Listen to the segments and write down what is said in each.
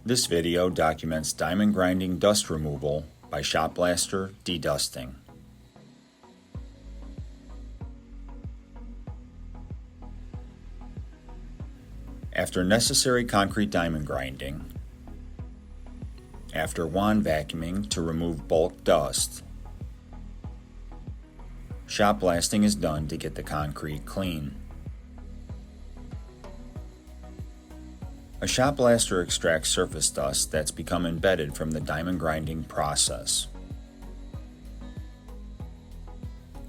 This video documents diamond grinding dust removal by Shotblaster dedusting. After necessary concrete diamond grinding, after wand vacuuming to remove bulk dust, shot blasting is done to get the concrete clean. A shot blaster extracts surface dust that's become embedded from the diamond grinding process.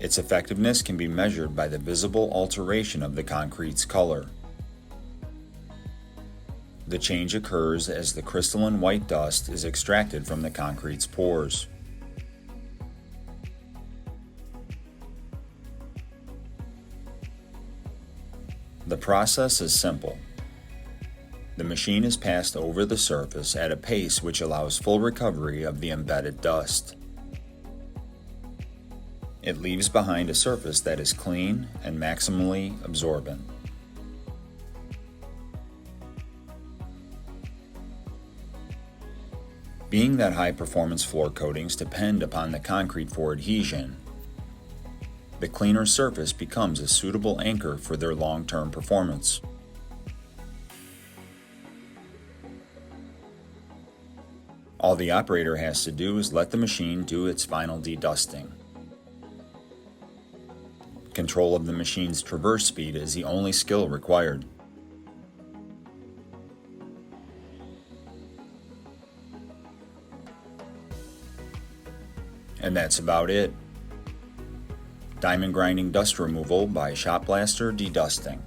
Its effectiveness can be measured by the visible alteration of the concrete's color. The change occurs as the crystalline white dust is extracted from the concrete's pores. The process is simple. The machine is passed over the surface at a pace which allows full recovery of the embedded dust. It leaves behind a surface that is clean and maximally absorbent. Being that high-performance floor coatings depend upon the concrete for adhesion, the cleaner surface becomes a suitable anchor for their long-term performance. All the operator has to do is let the machine do its final dedusting. Control of the machine's traverse speed is the only skill required. And that's about it. Diamond grinding dust removal by Shotblaster dedusting.